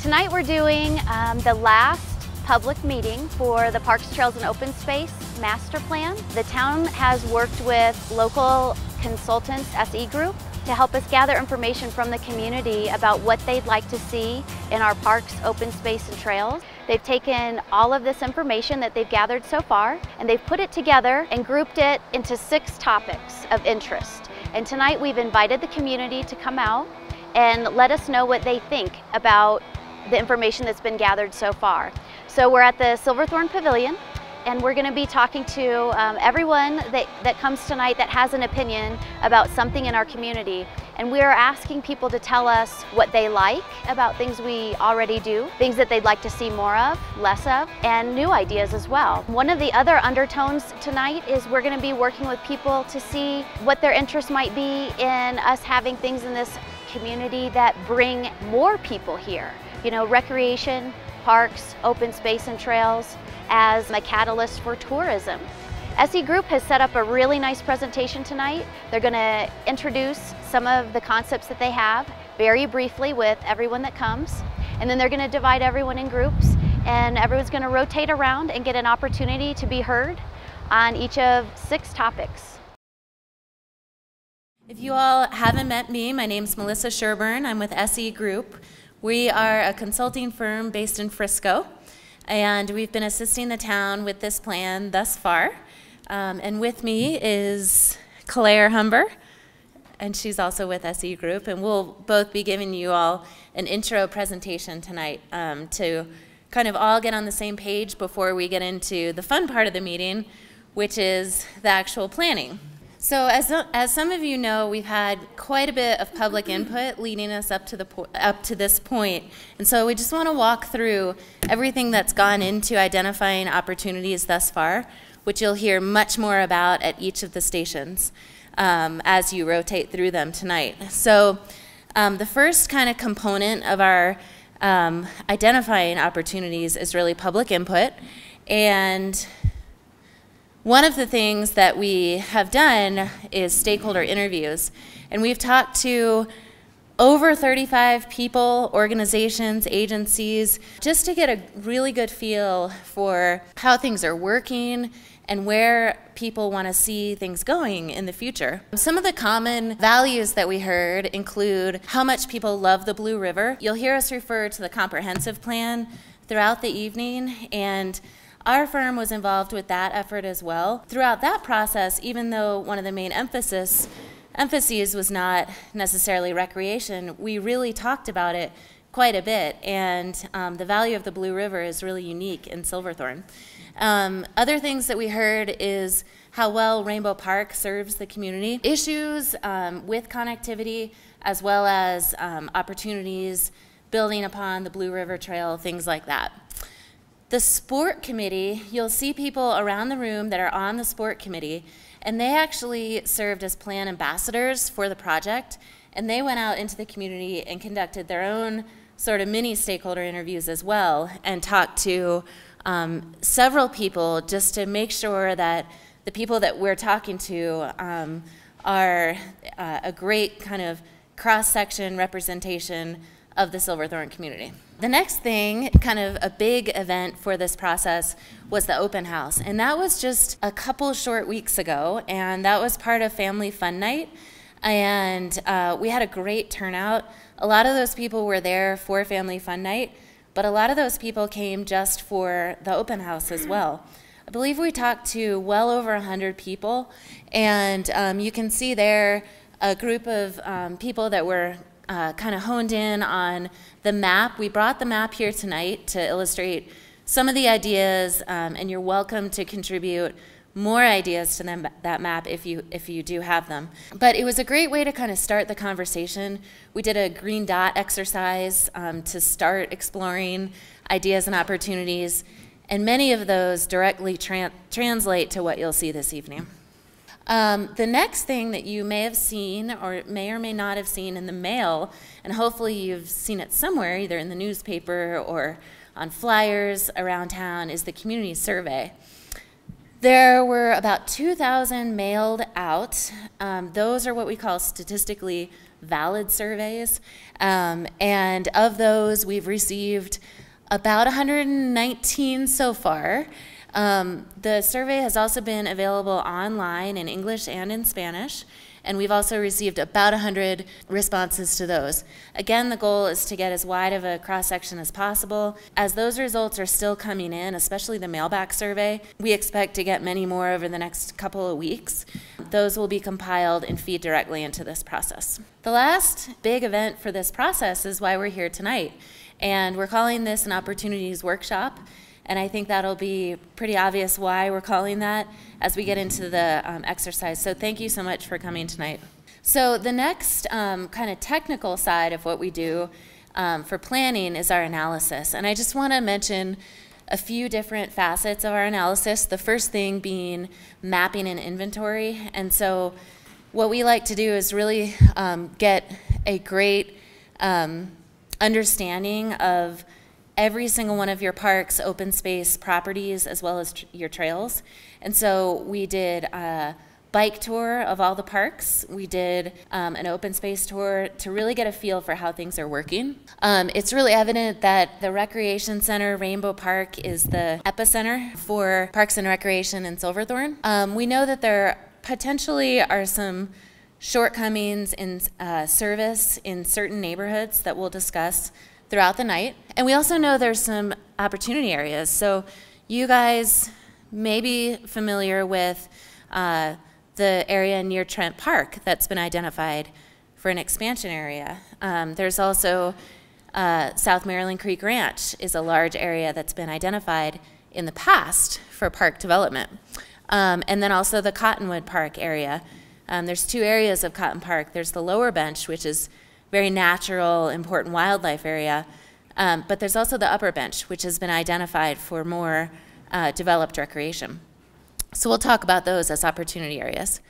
tonight we're doing the last public meeting for the Parks, Trails, and Open Space Master Plan. The town has worked with local consultants, SE Group, to help us gather information from the community about what they'd like to see in our parks, open space, and trails. They've taken all of this information that they've gathered so far, and they've put it together and grouped it into 6 topics of interest. And tonight we've invited the community to come out and let us know what they think about the information that's been gathered so far. So we're at the Silverthorne Pavilion, and we're going to be talking to everyone that comes tonight that has an opinion about something in our community. And we are asking people to tell us what they like about things we already do, things that they'd like to see more of, less of, and new ideas as well. One of the other undertones tonight is we're going to be working with people to see what their interest might be in us having things in this community that bring more people here. You know, recreation, parks, open space, and trails as a catalyst for tourism. SE Group has set up a really nice presentation tonight. They're going to introduce some of the concepts that they have very briefly with everyone that comes, and then they're going to divide everyone in groups, and everyone's going to rotate around and get an opportunity to be heard on each of 6 topics. If you all haven't met me, my name's Melissa Sherburne. I'm with SE Group. We are a consulting firm based in Frisco, and we've been assisting the town with this plan thus far. And with me is Claire Humber, and she's also with SE Group, and we'll both be giving you all an intro presentation tonight to kind of all get on the same page before we get into the fun part of the meeting, which is the actual planning. So as some of you know, we've had quite a bit of public input leading us up to this point. And so we just want to walk through everything that's gone into identifying opportunities thus far, which you'll hear much more about at each of the stations as you rotate through them tonight. So the first kind of component of our identifying opportunities is really public input. And one of the things that we have done is stakeholder interviews, and we've talked to over 35 people, organizations, agencies, just to get a really good feel for how things are working and where people want to see things going in the future. Some of the common values that we heard include how much people love the Blue River. You'll hear us refer to the comprehensive plan throughout the evening, and our firm was involved with that effort as well. Throughout that process, even though one of the main emphases was not necessarily recreation, we really talked about it quite a bit, and the value of the Blue River is really unique in Silverthorne. Other things that we heard is how well Rainbow Park serves the community. Issues with connectivity, as well as opportunities building upon the Blue River Trail, things like that. The sport committee, you'll see people around the room that are on the sport committee, and they actually served as plan ambassadors for the project, and they went out into the community and conducted their own sort of mini stakeholder interviews as well, and talked to several people just to make sure that the people that we're talking to are a great kind of cross-section representation of the Silverthorne community. The next thing, kind of a big event for this process, was the open house. And that was just a couple short weeks ago, and that was part of Family Fun Night. And we had a great turnout. A lot of those people were there for Family Fun Night, but a lot of those people came just for the open house as well. I believe we talked to well over 100 people, and you can see there a group of people that were kind of honed in on the map. We brought the map here tonight to illustrate some of the ideas, and you're welcome to contribute more ideas to that map if you do have them. But it was a great way to kind of start the conversation. We did a green dot exercise to start exploring ideas and opportunities, and many of those directly translate to what you'll see this evening. The next thing that you may have seen or may not have seen in the mail, and hopefully you've seen it somewhere, either in the newspaper or on flyers around town, is the community survey. There were about 2,000 mailed out. Those are what we call statistically valid surveys. And of those, we've received about 119 so far. The survey has also been available online in English and in Spanish, and we've also received about 100 responses to those. Again, the goal is to get as wide of a cross-section as possible. As those results are still coming in, especially the mailback survey, we expect to get many more over the next couple of weeks. Those will be compiled and feed directly into this process. The last big event for this process is why we're here tonight, and we're calling this an Opportunities Workshop. And I think that'll be pretty obvious why we're calling that as we get into the exercise. So thank you so much for coming tonight. So the next kind of technical side of what we do for planning is our analysis. And I just want to mention a few different facets of our analysis. The first thing being mapping and inventory. And so what we like to do is really get a great understanding of every single one of your parks, open space properties, as well as your trails. And so we did a bike tour of all the parks. We did an open space tour to really get a feel for how things are working. It's really evident that the Recreation Center, Rainbow Park, is the epicenter for parks and recreation in Silverthorne. We know that there potentially are some shortcomings in service in certain neighborhoods that we'll discuss throughout the night. And we also know there's some opportunity areas. So you guys may be familiar with the area near Trent Park that's been identified for an expansion area. There's also South Maryland Creek Ranch is a large area that's been identified in the past for park development. And then also the Cottonwood Park area. There's two areas of Cotton Park. There's the lower bench, which is very natural, important wildlife area. But there's also the upper bench, which has been identified for more developed recreation. So we'll talk about those as opportunity areas.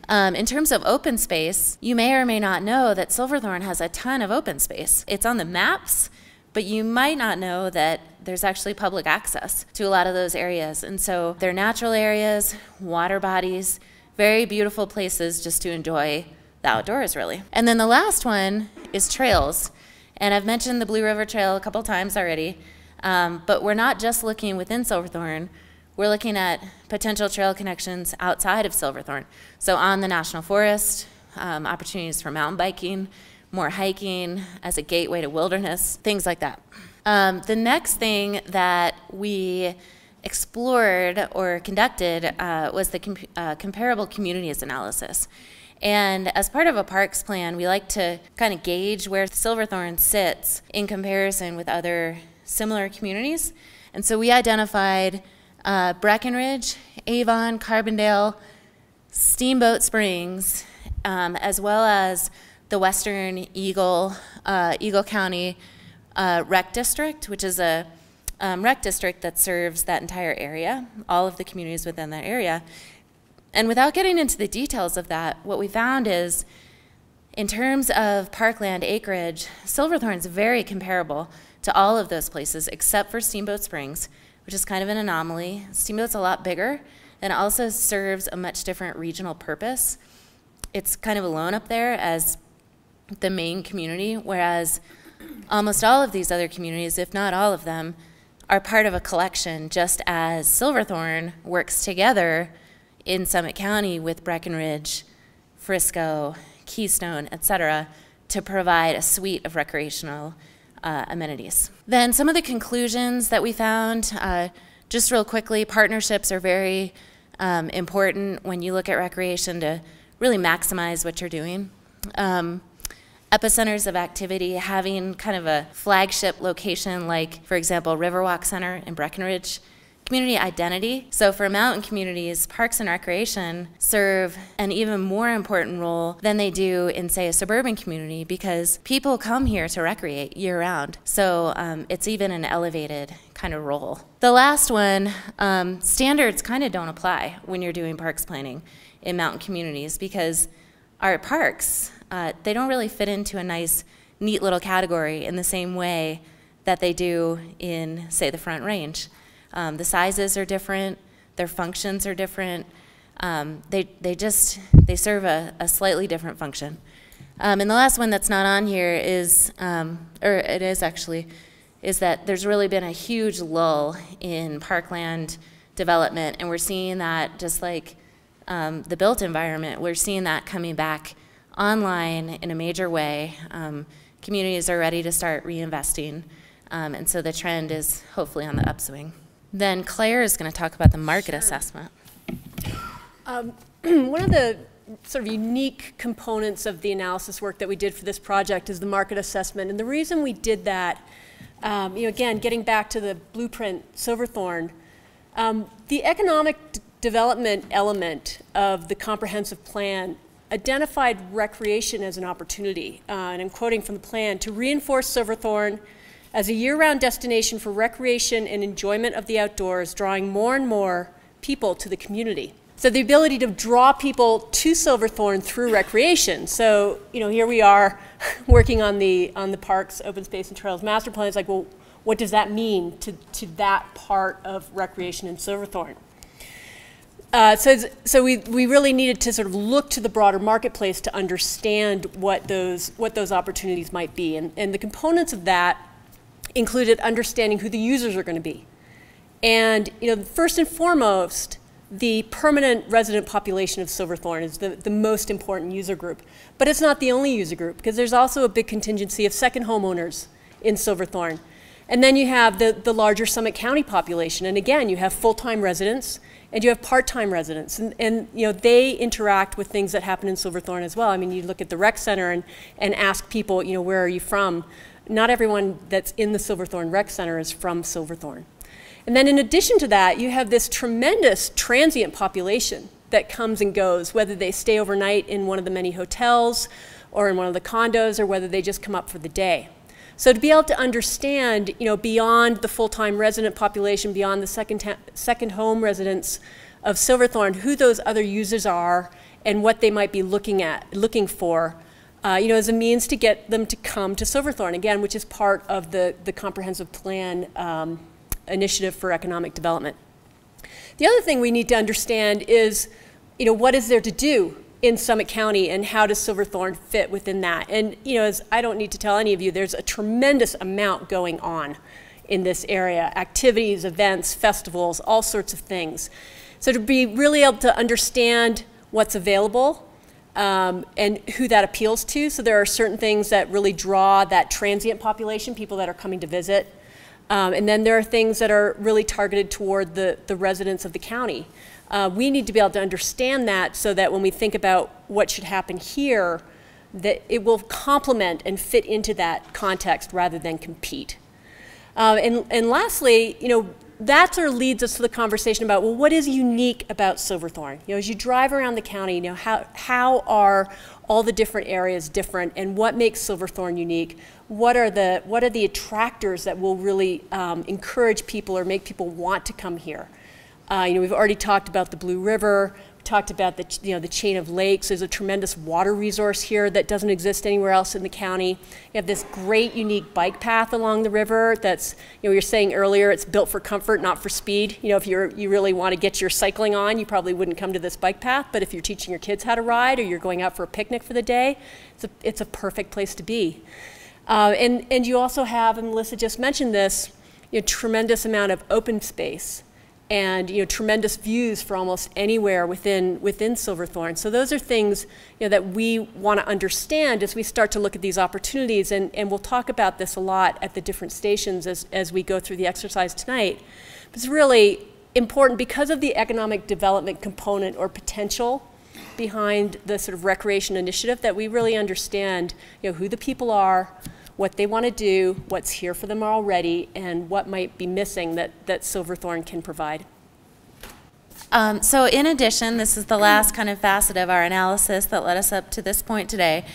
In terms of open space, you may or may not know that Silverthorne has a ton of open space. It's on the maps, but you might not know that there's actually public access to a lot of those areas. And so they're natural areas, water bodies, very beautiful places just to enjoy the outdoors, really. And then the last one is trails. And I've mentioned the Blue River Trail a couple times already, but we're not just looking within Silverthorne. We're looking at potential trail connections outside of Silverthorne. So on the National Forest, opportunities for mountain biking, more hiking as a gateway to wilderness, things like that. The next thing that we explored or conducted was the comparable communities analysis. And as part of a parks plan, we like to kind of gauge where Silverthorne sits in comparison with other similar communities. And so we identified Breckenridge, Avon, Carbondale, Steamboat Springs, as well as the Western Eagle County Rec District, which is a rec district that serves that entire area, all of the communities within that area. And without getting into the details of that, what we found is, in terms of parkland acreage, Silverthorne's very comparable to all of those places except for Steamboat Springs, which is kind of an anomaly. Steamboat's a lot bigger and also serves a much different regional purpose. It's kind of alone up there as the main community, whereas almost all of these other communities, if not all of them, are part of a collection, just as Silverthorne works together in Summit County with Breckenridge, Frisco, Keystone, etc., to provide a suite of recreational amenities. Then some of the conclusions that we found, just real quickly, partnerships are very important when you look at recreation to really maximize what you're doing. Epicenters of activity, having kind of a flagship location like, for example, Riverwalk Center in Breckenridge. Community identity. So for mountain communities, parks and recreation serve an even more important role than they do in, say, a suburban community, because people come here to recreate year-round. So it's even an elevated kind of role. The last one, standards kind of don't apply when you're doing parks planning in mountain communities, because our parks, they don't really fit into a nice, neat little category in the same way that they do in, say, the Front Range. The sizes are different, their functions are different. They serve a slightly different function. And the last one that's not on here is, or it is actually, is that there's really been a huge lull in parkland development, and we're seeing that just like the built environment, we're seeing that coming back online in a major way. Communities are ready to start reinvesting, and so the trend is hopefully on the upswing. Then Claire is going to talk about the market assessment. One of the sort of unique components of the analysis work that we did for this project is the market assessment. And the reason we did that, again, getting back to the blueprint Silverthorne, the economic development element of the comprehensive plan identified recreation as an opportunity, and I'm quoting from the plan, to reinforce Silverthorne as a year-round destination for recreation and enjoyment of the outdoors, drawing more and more people to the community. So the ability to draw people to Silverthorne through recreation. So, here we are working on the parks, open space and trails master plan. It's like, well, what does that mean to that part of recreation in Silverthorne? So we really needed to sort of look to the broader marketplace to understand what those opportunities might be. And the components of that included understanding who the users are going to be. And, first and foremost, the permanent resident population of Silverthorne is the most important user group. But it's not the only user group, because there's also a big contingency of second homeowners in Silverthorne. And then you have the larger Summit County population. And again, you have full-time residents and you have part-time residents. And they interact with things that happen in Silverthorne as well. I mean, you look at the rec center and ask people, where are you from? Not everyone that's in the Silverthorne Rec Center is from Silverthorne. And then in addition to that, you have this tremendous transient population that comes and goes, whether they stay overnight in one of the many hotels or in one of the condos, or whether they just come up for the day. So to be able to understand, beyond the full-time resident population, beyond the second home residents of Silverthorne, who those other users are and what they might be looking for, as a means to get them to come to Silverthorne, again, which is part of the comprehensive plan initiative for economic development. The other thing we need to understand is, what is there to do in Summit County, and how does Silverthorne fit within that? And, as I don't need to tell any of you, there's a tremendous amount going on in this area: activities, events, festivals, all sorts of things. So to be really able to understand what's available and who that appeals to. So there are certain things that really draw that transient population, people that are coming to visit. And then there are things that are really targeted toward the residents of the county. We need to be able to understand that, so that when we think about what should happen here, that it will complement and fit into that context rather than compete. And lastly, that sort of leads us to the conversation about, well, what is unique about Silverthorne? As you drive around the county, how are all the different areas different, and what makes Silverthorne unique? What are the attractors that will really encourage people or make people want to come here? We've already talked about the Blue River. We talked about the chain of lakes. There's a tremendous water resource here that doesn't exist anywhere else in the county. You have this great, unique bike path along the river that's, we were saying earlier, it's built for comfort, not for speed. If you really want to get your cycling on, you probably wouldn't come to this bike path. But if you're teaching your kids how to ride, or you're going out for a picnic for the day, it's a perfect place to be. And you also have, and Melissa just mentioned this, tremendous amount of open space, and tremendous views for almost anywhere within Silverthorne. So those are things that we want to understand as we start to look at these opportunities, and we'll talk about this a lot at the different stations as we go through the exercise tonight. But it's really important because of the economic development component or potential behind the sort of recreation initiative, that we really understand who the people are, what they want to do, what's here for them already, and what might be missing that Silverthorne can provide. So in addition, this is the last kind of facet of our analysis that led us up to this point today.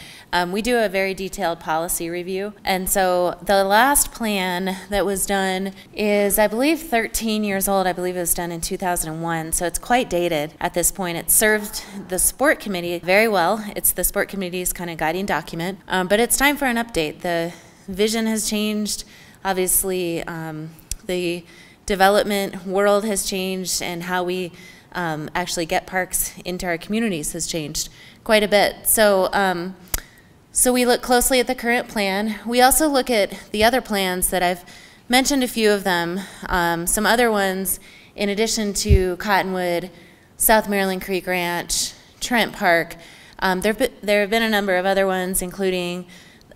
We do a very detailed policy review. And so the last plan that was done is, I believe, 13 years old. I believe it was done in 2001. So it's quite dated at this point. It served the sport committee very well. It's the sport committee's kind of guiding document. But it's time for an update. The vision has changed. Obviously, the development world has changed, and how we actually get parks into our communities has changed quite a bit. So So we look closely at the current plan. We also look at the other plans that I've mentioned a few of them. Some other ones, in addition to Cottonwood, South Maryland Creek Ranch, Trent Park, there have been a number of other ones, including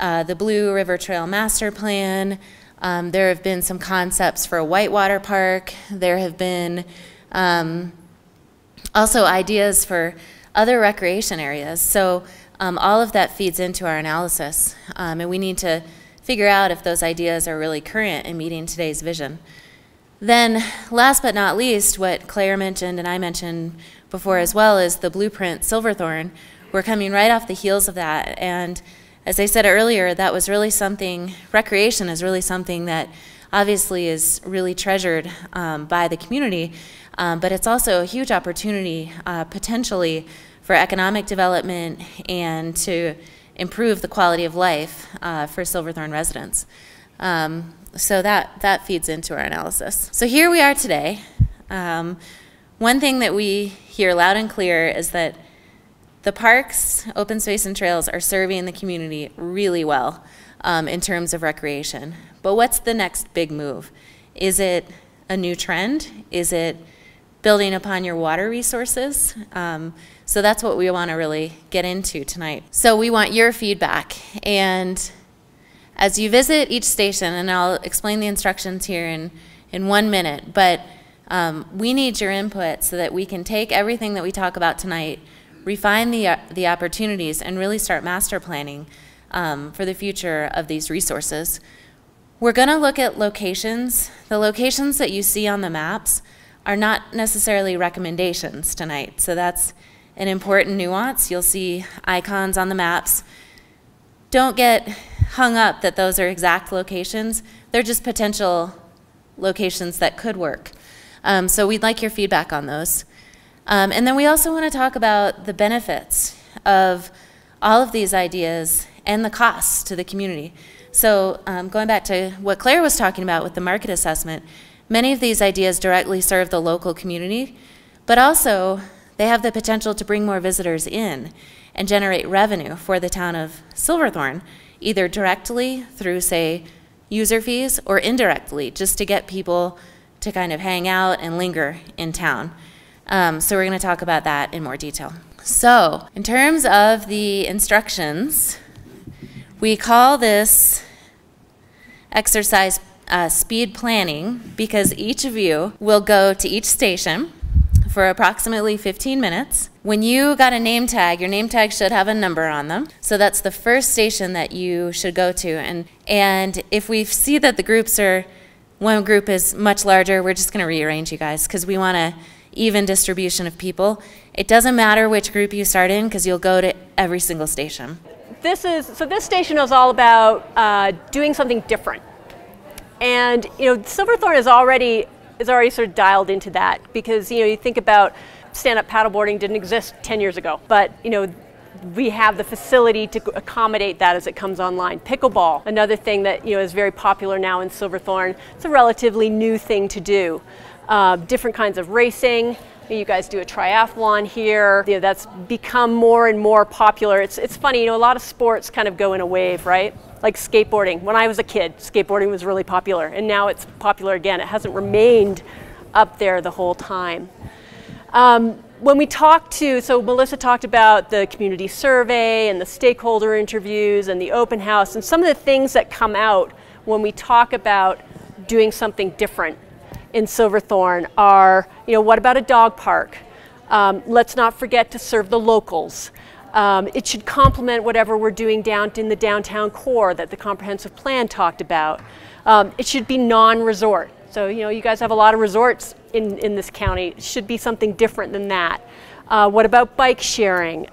the Blue River Trail Master Plan. There have been some concepts for a whitewater park. There have been also ideas for other recreation areas. So all of that feeds into our analysis, and we need to figure out if those ideas are really current and meeting today's vision. Then, last but not least, what Claire mentioned and I mentioned before as well is the blueprint Silverthorne. We're coming right off the heels of that, and as I said earlier, that was really something, recreation is really something that obviously is really treasured by the community, but it's also a huge opportunity potentially for economic development and to improve the quality of life for Silverthorne residents. So that feeds into our analysis. So here we are today. One thing that we hear loud and clear is that the parks, open space, and trails are serving the community really well in terms of recreation. But what's the next big move? Is it a new trend? Is it building upon your water resources? So that's what we want to really get into tonight. So we want your feedback. And as you visit each station, and I'll explain the instructions here in 1 minute, but we need your input so that we can take everything that we talk about tonight, refine the opportunities, and really start master planning for the future of these resources. We're going to look at locations. The locations that you see on the maps are not necessarily recommendations tonight, so that's an important nuance. You'll see icons on the maps. Don't get hung up that those are exact locations. They're just potential locations that could work. So we'd like your feedback on those. And then we also want to talk about the benefits of all of these ideas and the costs to the community. So going back to what Claire was talking about with the market assessment, many of these ideas directly serve the local community, but also they have the potential to bring more visitors in and generate revenue for the town of Silverthorne, either directly through, say, user fees, or indirectly, just to get people to kind of hang out and linger in town. So we're going to talk about that in more detail. So in terms of the instructions, we call this exercise speed planning because each of you will go to each station for approximately 15 minutes. When you got a name tag, your name tag should have a number on them. So that's the first station that you should go to. And if we see that the groups are, one group is much larger, we're just going to rearrange you guys because we want an even distribution of people. It doesn't matter which group you start in because you'll go to every single station. This station is all about doing something different. And Silverthorne is already sort of dialed into that because you think about stand-up paddleboarding didn't exist 10 years ago, but we have the facility to accommodate that as it comes online. Pickleball, another thing that is very popular now in Silverthorne. It's a relatively new thing to do. Different kinds of racing. You guys do a triathlon here. That's become more and more popular. It's funny, a lot of sports kind of go in a wave, right? Like skateboarding. When I was a kid, skateboarding was really popular, and now it's popular again. It hasn't remained up there the whole time. When we so Melissa talked about the community survey and the stakeholder interviews and the open house, and some of the things that come out when we talk about doing something different in Silverthorne are, what about a dog park? Let's not forget to serve the locals. It should complement whatever we're doing down in the downtown core that the comprehensive plan talked about. It should be non-resort. So, you guys have a lot of resorts in this county. It should be something different than that. What about bike sharing?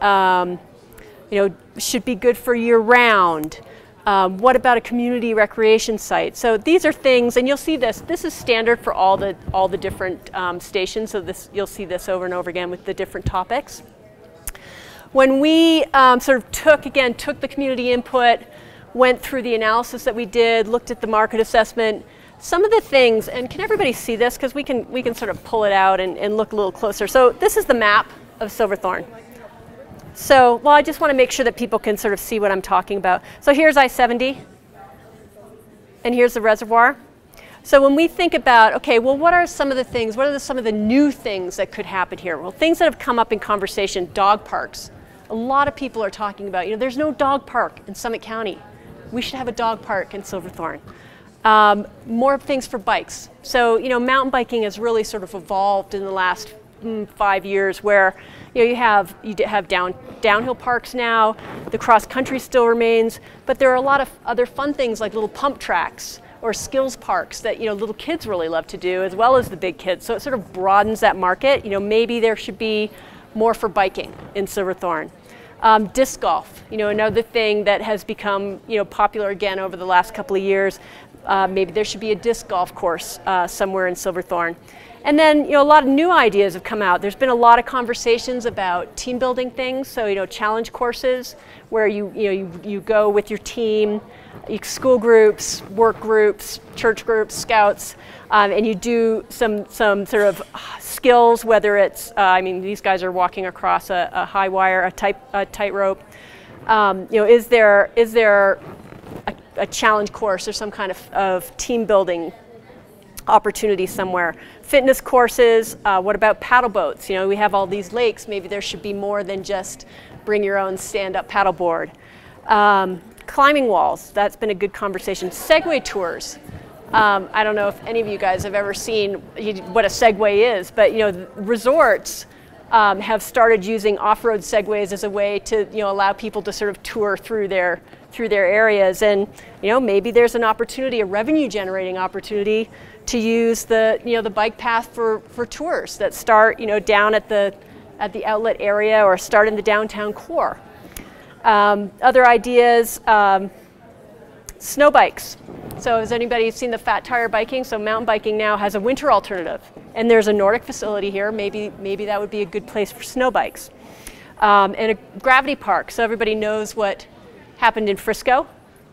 Should be good for year-round. What about a community recreation site? So these are things, and you'll see this. This is standard for all the different stations. So you'll see this over and over again with the different topics. When we sort of took the community input, went through the analysis that we did, looked at the market assessment, some of the things, and can everybody see this? Because we can sort of pull it out and look a little closer. So this is the map of Silverthorne. So, well, I just want to make sure that people can sort of see what I'm talking about. So here's I-70, and here's the reservoir. So when we think about, okay, well, what are some of the things, what are some of the new things that could happen here? Well, things that have come up in conversation, dog parks. A lot of people are talking about, there's no dog park in Summit County. We should have a dog park in Silverthorne. More things for bikes. So, mountain biking has really sort of evolved in the last 5 years, where you have downhill parks now. The cross country still remains, but there are a lot of other fun things like little pump tracks or skills parks that little kids really love to do, as well as the big kids. So it sort of broadens that market. Maybe there should be more for biking in Silverthorne. Disc golf, another thing that has become popular again over the last couple of years. Maybe there should be a disc golf course somewhere in Silverthorne. And then, a lot of new ideas have come out. There's been a lot of conversations about team building things. So, challenge courses where you go with your team, school groups, work groups, church groups, scouts, and you do some sort of skills. Whether it's, these guys are walking across a high wire, a tightrope. Is there a challenge course or some kind of team building opportunity somewhere? Fitness courses, what about paddle boats? We have all these lakes, maybe there should be more than just bring your own stand-up paddleboard. Climbing walls, that's been a good conversation. Segway tours. I don't know if any of you guys have ever seen what a Segway is, but resorts have started using off-road segways as a way to allow people to sort of tour through their areas, and maybe there's an opportunity, a revenue-generating opportunity, to use the bike path for tours that start down at the outlet area or start in the downtown core. Other ideas, snow bikes. So has anybody seen the Fat Tire biking? So mountain biking now has a winter alternative, and there's a Nordic facility here. Maybe that would be a good place for snow bikes. And a gravity park. So everybody knows what happened in Frisco.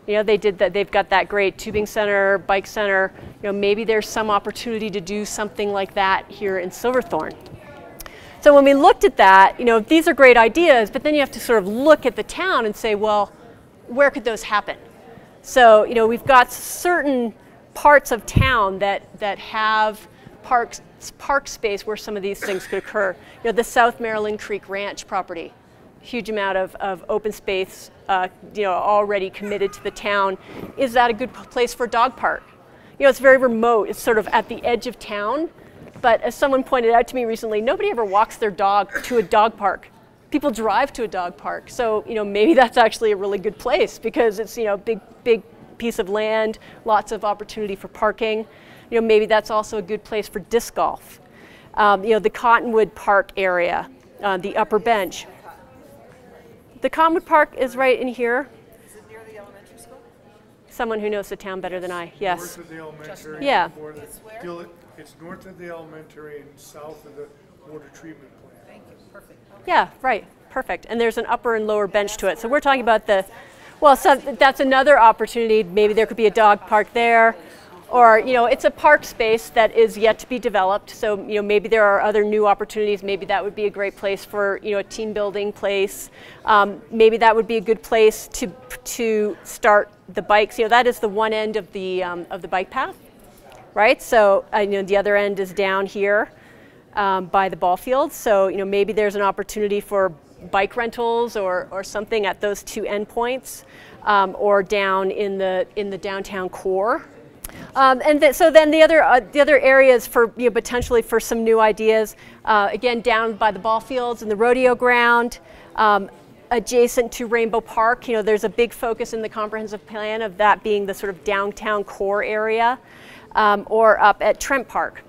They did that. They've got that great tubing center, bike center. Maybe there's some opportunity to do something like that here in Silverthorne. So when we looked at that, these are great ideas, but then you have to sort of look at the town and say, well, where could those happen? So we've got certain parts of town that have park space where some of these things could occur. The South Maryland Creek Ranch property. Huge amount of open space, already committed to the town. Is that a good place for a dog park? It's very remote. It's sort of at the edge of town. But as someone pointed out to me recently, nobody ever walks their dog to a dog park. People drive to a dog park. So, maybe that's actually a really good place because it's, big piece of land, lots of opportunity for parking. Maybe that's also a good place for disc golf. The Cottonwood Park area, the upper bench. The Cottonwood Park is right in here. Is it near the elementary school? Someone who knows the town better than I, yes. North of the elementary. Yeah. It's north of the elementary and south of the water treatment plant. Thank you. Perfect. Okay. Yeah, right. Perfect. And there's an upper and lower bench to it. So we're talking about so that's another opportunity. Maybe there could be a dog park there. Or, it's a park space that is yet to be developed. So, maybe there are other new opportunities. Maybe that would be a great place for, a team building place. Maybe that would be a good place to start the bikes. That is the one end of the bike path, right? So, the other end is down here by the ball field. So, maybe there's an opportunity for bike rentals or something at those two endpoints, or down in the downtown core. So then the other areas for potentially for some new ideas, again down by the ball fields and the rodeo ground, adjacent to Rainbow Park. There's a big focus in the comprehensive plan of that being the sort of downtown core area, or up at Trent Park.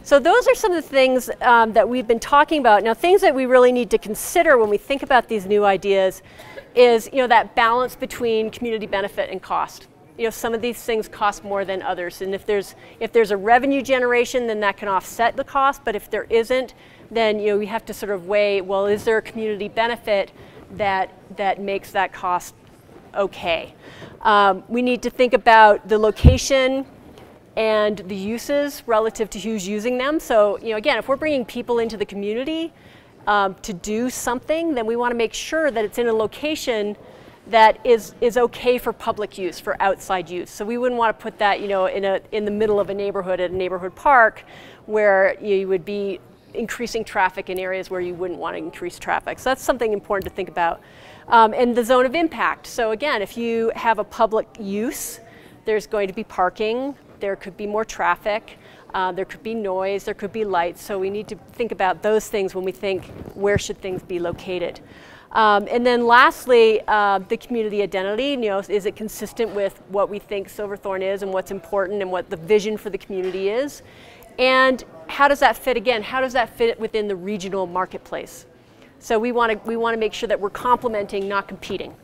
So those are some of the things that we've been talking about. Now, things that we really need to consider when we think about these new ideas is that balance between community benefit and cost. Some of these things cost more than others, and if there's a revenue generation, then that can offset the cost. But if there isn't, then we have to sort of weigh, well, is there a community benefit that makes that cost okay? We need to think about the location and the uses relative to who's using them. So again, if we're bringing people into the community, to do something, then we want to make sure that it's in a location that is okay for public use, for outside use. So we wouldn't want to put that, in the middle of a neighborhood at a neighborhood park, where you would be increasing traffic in areas where you wouldn't want to increase traffic. So that's something important to think about. And the zone of impact. So again, if you have a public use, there's going to be parking, there could be more traffic, there could be noise, there could be lights. So we need to think about those things when we think where should things be located. And then lastly, the community identity, is it consistent with what we think Silverthorne is and what's important and what the vision for the community is? And how does that fit, again, how does that fit within the regional marketplace? So we want to make sure that we're complementing, not competing,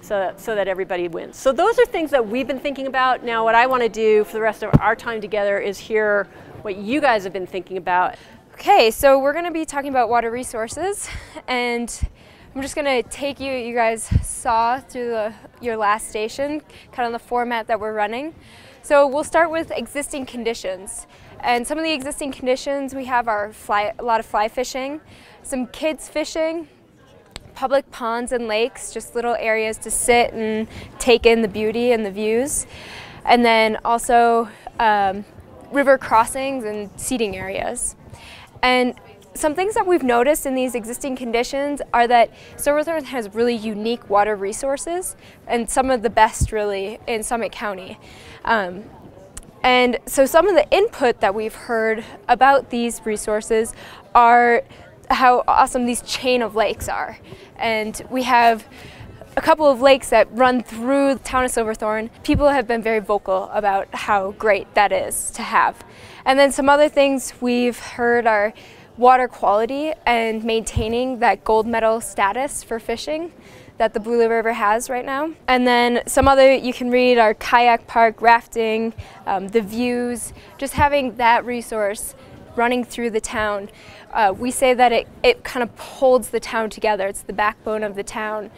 so that everybody wins. So those are things that we've been thinking about. Now what I want to do for the rest of our time together is hear what you guys have been thinking about. Okay, so we're going to be talking about water resources, and I'm just going to take you guys saw through your last station, kind of the format that we're running. So we'll start with existing conditions. And some of the existing conditions we have are a lot of fly fishing, some kids fishing, public ponds and lakes, just little areas to sit and take in the beauty and the views. And then also river crossings and seating areas. And some things that we've noticed in these existing conditions are that Silverthorne has really unique water resources, and some of the best really in Summit County. And so some of the input that we've heard about these resources are how awesome these chain of lakes are. And we have a couple of lakes that run through the town of Silverthorne. People have been very vocal about how great that is to have. And then some other things we've heard are water quality and maintaining that gold medal status for fishing that the Blue River has right now. And then some other you can read are kayak park, rafting, the views, just having that resource running through the town. We say that it kind of holds the town together. It's the backbone of the town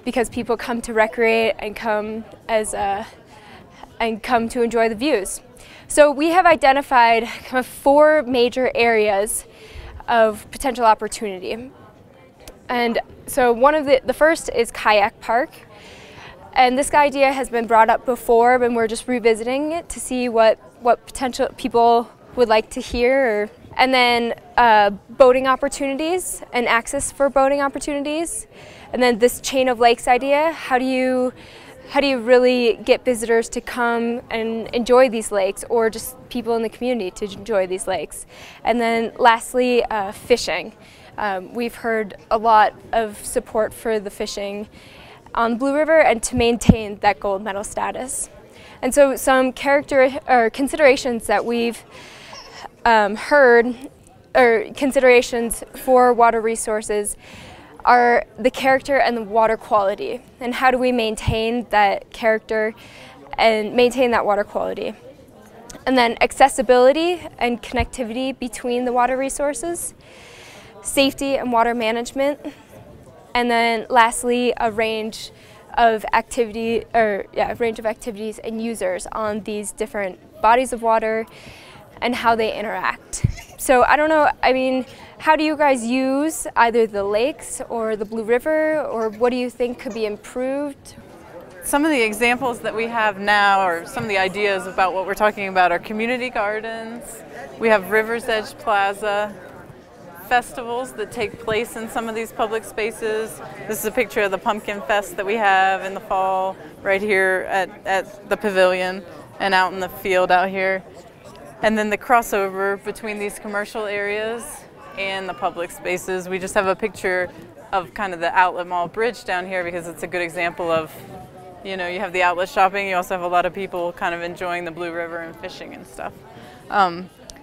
because people come to recreate and come to enjoy the views. So we have identified kind of 4 major areas of potential opportunity. And so one of the first is kayak park. And this idea has been brought up before, but we're just revisiting it to see what potential people would like to hear. And then boating opportunities and access for boating opportunities. And then this chain of lakes idea, how do you really get visitors to come and enjoy these lakes, or just people in the community to enjoy these lakes? And then lastly, fishing. We've heard a lot of support for the fishing on Blue River and to maintain that gold medal status. And so some considerations that we've heard, or considerations for water resources, are the character and the water quality, and how do we maintain that character and maintain that water quality. And then accessibility and connectivity between the water resources, safety and water management, and then lastly a range of activities and users on these different bodies of water and how they interact. So I don't know, I mean, how do you guys use either the lakes or the Blue River, or what do you think could be improved? Some of the examples that we have now, or some of the ideas about what we're talking about, are community gardens. We have River's Edge Plaza, festivals that take place in some of these public spaces. This is a picture of the Pumpkin Fest that we have in the fall right here at the pavilion and out in the field out here. And then the crossover between these commercial areas and the public spaces. We just have a picture of kind of the Outlet Mall Bridge down here because it's a good example of, you know, you have the outlet shopping, you also have a lot of people kind of enjoying the Blue River and fishing and stuff.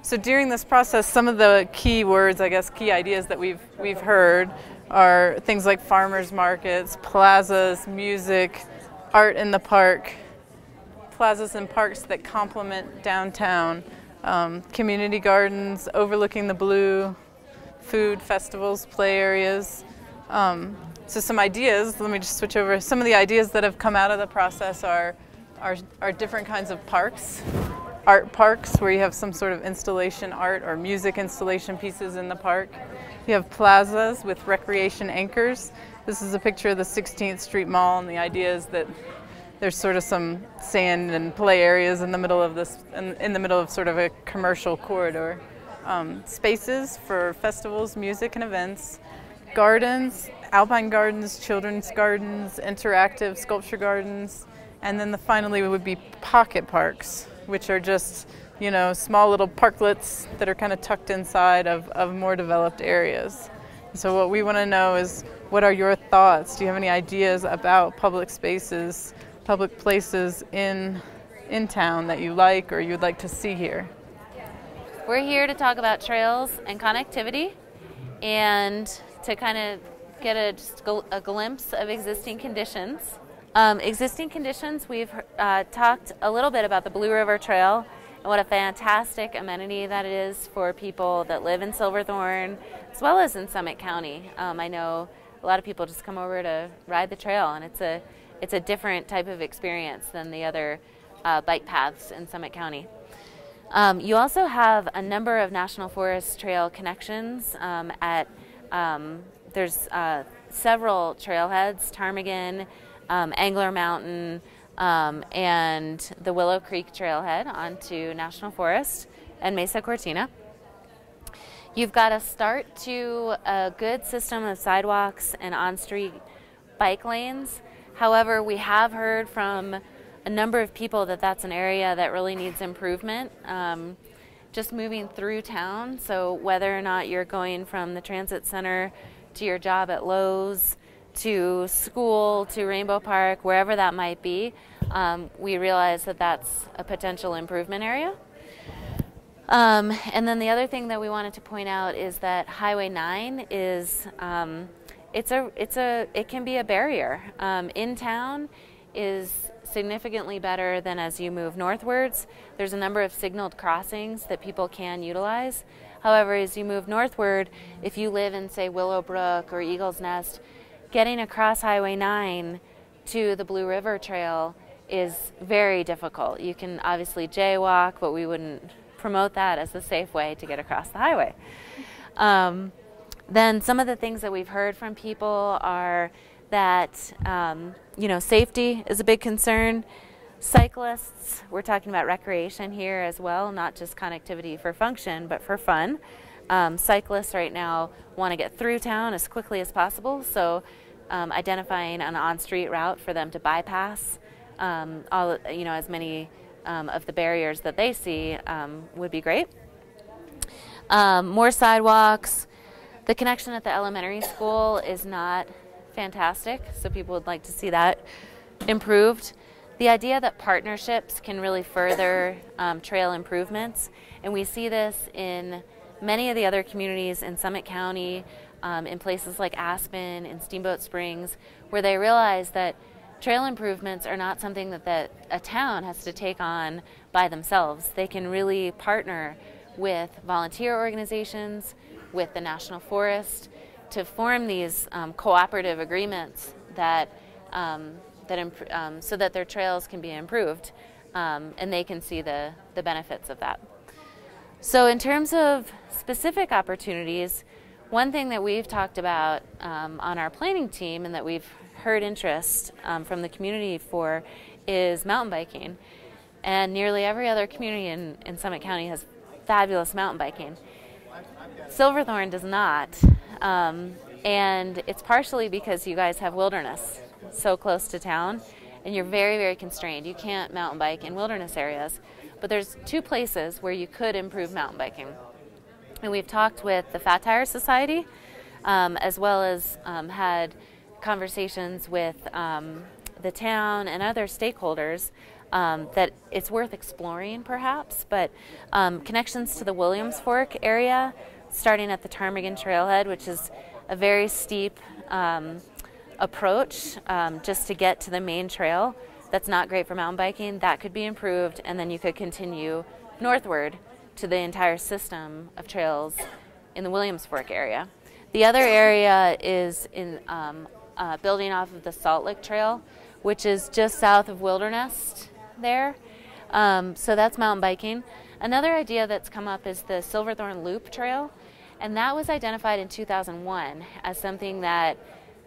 So during this process, some of the key words, I guess, key ideas that we've heard are things like farmers markets, plazas, music, art in the park, plazas and parks that complement downtown, community gardens overlooking the blue, food, festivals, play areas. So some ideas, let me just switch over. Some of the ideas that have come out of the process are different kinds of parks art parks where you have some sort of installation art or music installation pieces in the park. You have plazas with recreation anchors. This is a picture of the 16th Street Mall, and the idea is that there's sort of some sand and play areas in the middle of this, in the middle of sort of a commercial corridor. Spaces for festivals, music, and events. Gardens, alpine gardens, children's gardens, interactive sculpture gardens, and then finally would be pocket parks, which are just, you know, small little parklets that are kind of tucked inside of more developed areas. So what we want to know is, what are your thoughts? Do you have any ideas about public spaces, public places in town that you like or you'd like to see here? We're here to talk about trails and connectivity and to kind of get a glimpse of existing conditions. We've talked a little bit about the Blue River Trail and what a fantastic amenity that is for people that live in Silverthorne as well as in Summit County. I know a lot of people just come over to ride the trail, and it's a different type of experience than the other bike paths in Summit County. You also have a number of National Forest Trail connections there's several trailheads, Ptarmigan, Angler Mountain, and the Willow Creek Trailhead onto National Forest and Mesa Cortina. You've got a start to a good system of sidewalks and on-street bike lanes. However, we have heard from a number of people that that's an area that really needs improvement. Just moving through town, so whether or not you're going from the transit center to your job at Lowe's, to school, to Rainbow Park, wherever that might be, we realize that that's a potential improvement area. And then the other thing that we wanted to point out is that Highway 9 is, it can be a barrier. In town is significantly better than as you move northwards. There's a number of signaled crossings that people can utilize. However, as you move northward, if you live in, say, Willowbrook or Eagle's Nest, getting across Highway 9 to the Blue River Trail is very difficult. You can obviously jaywalk, but we wouldn't promote that as the safe way to get across the highway. Then some of the things that we've heard from people are that safety is a big concern. Cyclists, we're talking about recreation here as well, not just connectivity for function, but for fun. Cyclists right now want to get through town as quickly as possible, so identifying an on-street route for them to bypass as many of the barriers that they see would be great. More sidewalks. The connection at the elementary school is not fantastic, so people would like to see that improved. The idea that partnerships can really further trail improvements, and we see this in many of the other communities in Summit County, in places like Aspen and Steamboat Springs, where they realize that trail improvements are not something that a town has to take on by themselves. They can really partner with volunteer organizations, with the National Forest, to form these cooperative agreements that so that their trails can be improved, and they can see the benefits of that. So in terms of specific opportunities, one thing that we've talked about on our planning team and that we've heard interest from the community for is mountain biking. And nearly every other community in Summit County has fabulous mountain biking. Silverthorne does not. And it's partially because you guys have wilderness so close to town, and you're very, very constrained. You can't mountain bike in wilderness areas. But there's two places where you could improve mountain biking. And we've talked with the Fat Tire Society, as well as had conversations with the town and other stakeholders that it's worth exploring perhaps, but connections to the Williams Fork area, starting at the Ptarmigan Trailhead, which is a very steep approach just to get to the main trail. That's not great for mountain biking. That could be improved, and then you could continue northward to the entire system of trails in the Williams Fork area. The other area is in building off of the Salt Lick Trail, which is just south of Wilderness there. So that's mountain biking. Another idea that's come up is the Silverthorne Loop Trail, and that was identified in 2001 as something that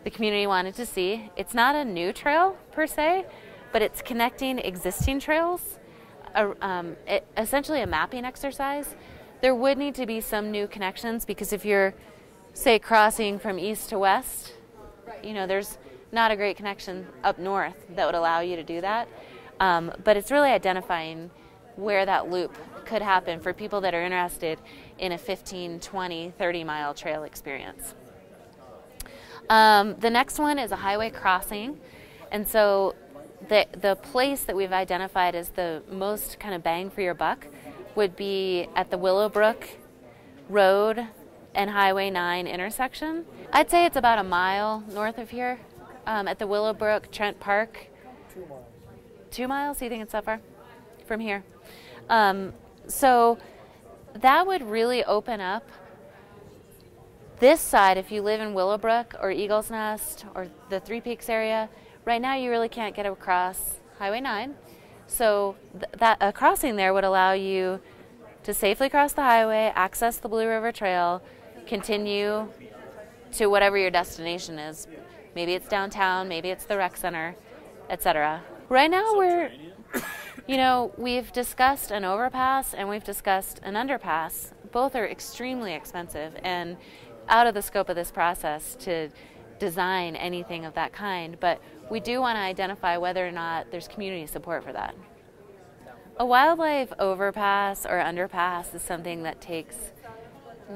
the community wanted to see. It's not a new trail per se, but it's connecting existing trails, essentially a mapping exercise. There would need to be some new connections because if you're, say, crossing from east to west, you know, there's not a great connection up north that would allow you to do that. But it's really identifying where that loop could happen for people that are interested in a 15, 20, 30-mile trail experience. The next one is a highway crossing. And so the place that we've identified as the most kind of bang for your buck would be at the Willowbrook Road and Highway 9 intersection. I'd say it's about a mile north of here at the Willowbrook Trent Park. 2 miles. 2 miles? You think it's that far from here? So that would really open up this side if you live in Willowbrook or Eagle's Nest or the Three Peaks area. Right now you really can't get across Highway 9. So that a crossing there would allow you to safely cross the highway, access the Blue River Trail, continue to whatever your destination is. Maybe it's downtown, maybe it's the rec center, etc. Right now we've discussed an overpass and we've discussed an underpass. Both are extremely expensive and out of the scope of this process to design anything of that kind, but we do want to identify whether or not there's community support for that. A wildlife overpass or underpass is something that takes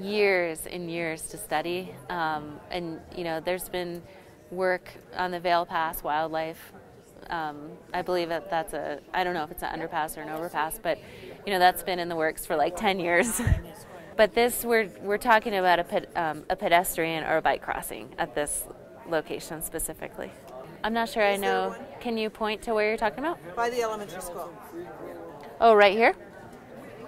years and years to study, and there's been work on the Vail Pass wildlife. I believe that's I don't know if it's an underpass or an overpass, but that's been in the works for like 10 years. But this, we're talking about a pedestrian or a bike crossing at this location specifically. I'm not sure I know. Can you point to where you're talking about? By the elementary school. Oh, right here?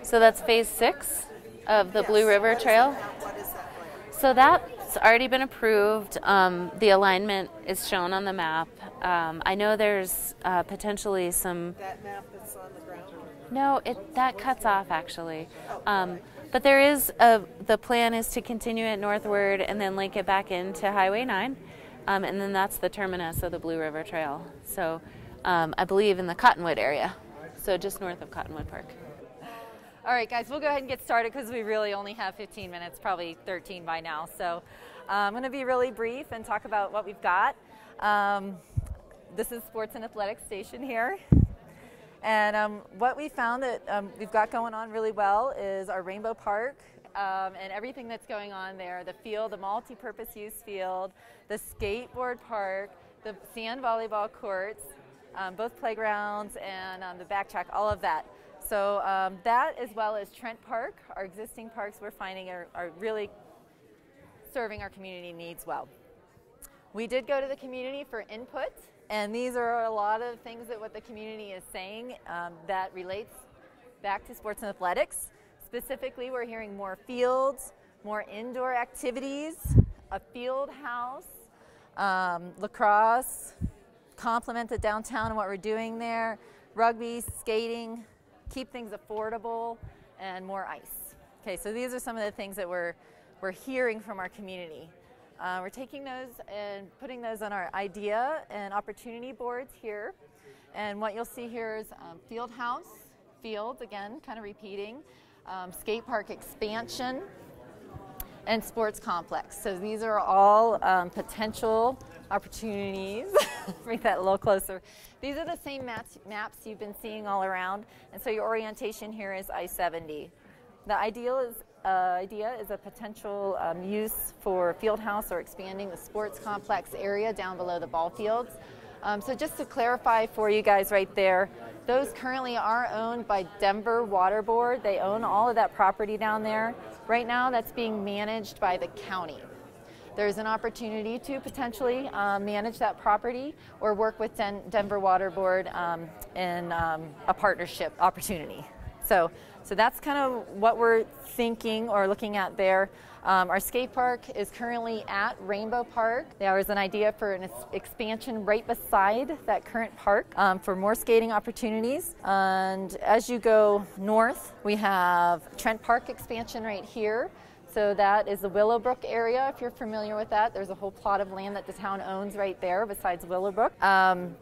So that's phase 6 of the Blue River Trail? What is that for? So that's already been approved. The alignment is shown on the map. I know there's potentially some... That map that's on the ground? No, that cuts off actually. But there is the plan is to continue it northward and then link it back into Highway 9, and then that's the terminus of the Blue River Trail. So I believe in the Cottonwood area, so just north of Cottonwood Park. All right, guys, we'll go ahead and get started because we really only have 15 minutes, probably 13 by now. So I'm going to be really brief and talk about what we've got. This is Sports and Athletics Station here. And what we found that we've got going on really well is our Rainbow Park and everything that's going on there, the field, the multi-purpose use field, the skateboard park, the sand volleyball courts, both playgrounds and the back track, all of that. So that as well as Trent Park, our existing parks we're finding are really serving our community needs well. We did go to the community for input. And these are a lot of things that what the community is saying that relates back to sports and athletics. Specifically, we're hearing more fields, more indoor activities, a field house, lacrosse, complement the downtown and what we're doing there, rugby, skating, keep things affordable, and more ice. Okay, so these are some of the things that we're hearing from our community. We're taking those and putting those on our idea and opportunity boards here. And what you'll see here is field house, fields, again, kind of repeating, skate park expansion, and sports complex. So these are all potential opportunities. Bring that a little closer. These are the same maps you've been seeing all around. And so your orientation here is I-70. The idea is a potential use for field house or expanding the sports complex area down below the ball fields. So just to clarify for you guys right there, those currently are owned by Denver Water Board. They own all of that property down there. Right now that's being managed by the county. There's an opportunity to potentially manage that property or work with Denver Water Board in a partnership opportunity. So that's kind of what we're thinking or looking at there. Our skate park is currently at Rainbow Park. There is an idea for an expansion right beside that current park for more skating opportunities. And as you go north, we have Trent Park expansion right here. So that is the Willowbrook area, if you're familiar with that. There's a whole plot of land that the town owns right there besides Willowbrook.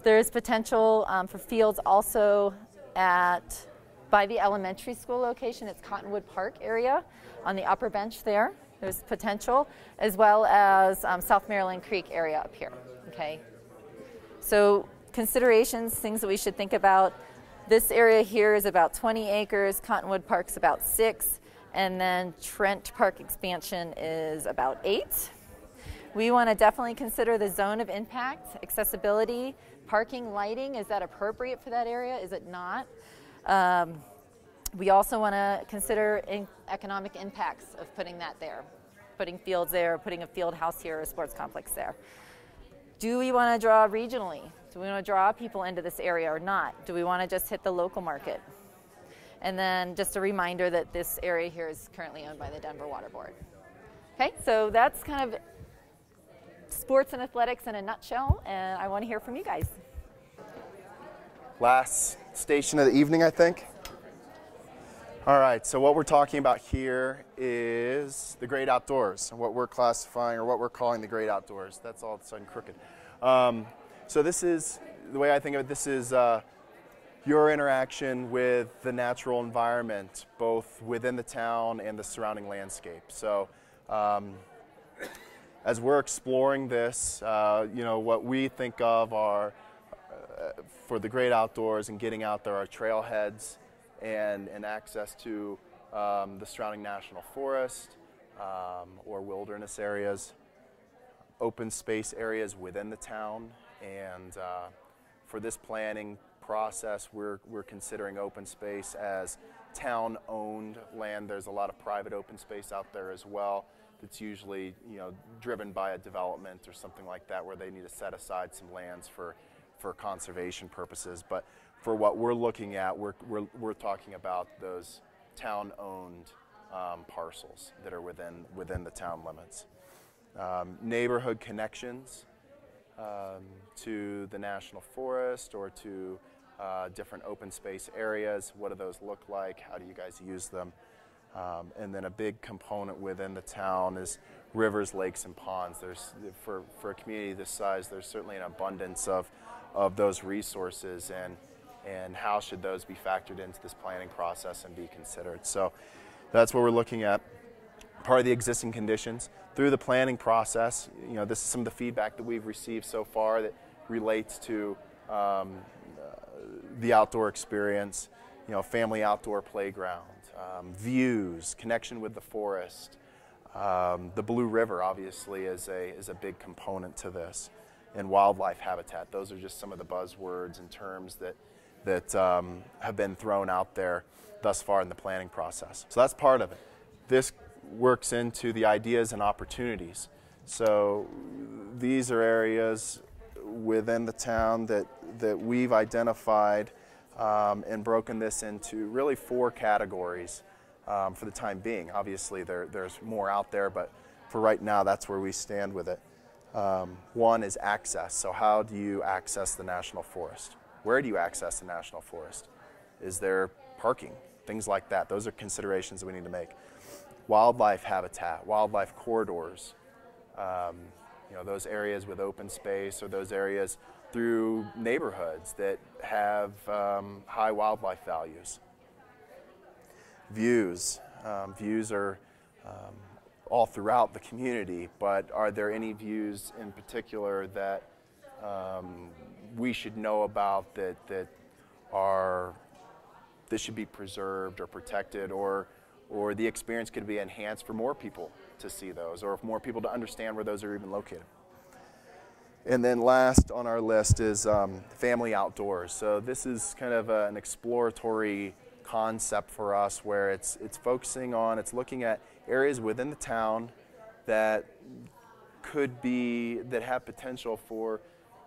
There's potential for fields also by the elementary school location. It's Cottonwood Park area on the upper bench there. There's potential, as well as South Maryland Creek area up here. Okay. So considerations, things that we should think about. This area here is about 20 acres. Cottonwood Park's about 6. And then Trent Park expansion is about 8. We want to definitely consider the zone of impact, accessibility, parking, lighting. Is that appropriate for that area? Is it not? We also want to consider economic impacts of putting that there, putting fields there, putting a field house here, or a sports complex there. Do we want to draw regionally? Do we want to draw people into this area or not? Do we want to just hit the local market? And then just a reminder that this area here is currently owned by the Denver Water Board. Okay, so that's kind of sports and athletics in a nutshell, and I want to hear from you guys. Last station of the evening, I think. All right, so what we're talking about here is the great outdoors, and what we're classifying or what we're calling the great outdoors. That's all of a sudden crooked. So this is, the way I think of it, this is your interaction with the natural environment, both within the town and the surrounding landscape. So as we're exploring this, what we think of are, for the great outdoors and getting out there, are trailheads and access to the surrounding national forest or wilderness areas, open space areas within the town. And for this planning process, we're considering open space as town-owned land. There's a lot of private open space out there as well that's usually driven by a development or something like that, where they need to set aside some lands for conservation purposes. But for what we're looking at, we're talking about those town-owned parcels that are within the town limits. Neighborhood connections to the national forest or to different open space areas. What do those look like? How do you guys use them? And then a big component within the town is rivers, lakes, and ponds. For a community this size, there's certainly an abundance of those resources, and how should those be factored into this planning process and be considered. So that's what we're looking at. Part of the existing conditions through the planning process, this is some of the feedback that we've received so far that relates to the outdoor experience, family outdoor playground, views, connection with the forest. The Blue River obviously is a big component to this, and wildlife habitat. Those are just some of the buzzwords and terms that have been thrown out there thus far in the planning process. So that's part of it. This works into the ideas and opportunities. So these are areas within the town that we've identified and broken this into really 4 categories for the time being. Obviously there's more out there, but for right now that's where we stand with it. One is access. So how do you access the national forest? Where do you access the national forest? Is there parking? Things like that. Those are considerations that we need to make. Wildlife habitat, wildlife corridors, those areas with open space, or those areas through neighborhoods that have high wildlife values. Views. Views are all throughout the community, but are there any views in particular that we should know about that should be preserved or protected, or the experience could be enhanced for more people to see those, or for more people to understand where those are even located. And then last on our list is family outdoors. So this is kind of an exploratory concept for us, where it's looking at areas within the town that have potential for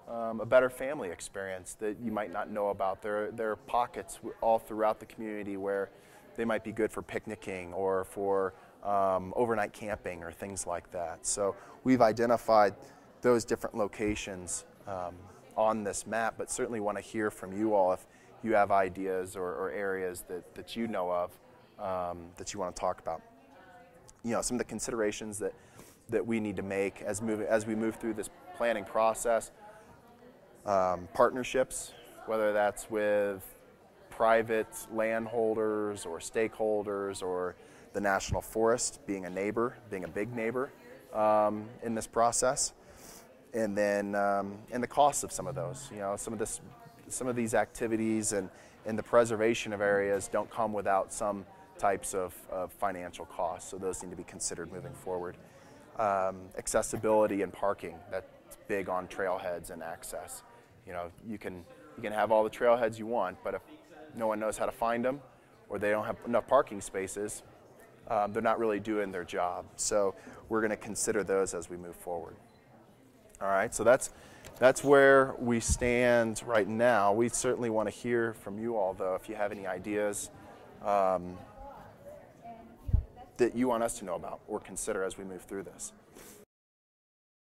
a better family experience that you might not know about. There are pockets all throughout the community where they might be good for picnicking or for overnight camping or things like that. So we've identified those different locations on this map, but certainly want to hear from you all if you have ideas or areas that you know of that you want to talk about. You know, some of the considerations that we need to make as we move through this planning process. Partnerships, whether that's with private landholders or stakeholders or the National Forest, being a neighbor, being a big neighbor in this process, and then and the costs of some of those. You know, some of these activities and the preservation of areas don't come without some types of financial costs, so those need to be considered moving forward. Accessibility and parking, that's big on trailheads and access. You know, you can have all the trailheads you want, but if no one knows how to find them or they don't have enough parking spaces, they're not really doing their job. So we're going to consider those as we move forward. All right, so that's where we stand right now. We certainly want to hear from you all, though, if you have any ideas that you want us to know about or consider as we move through this.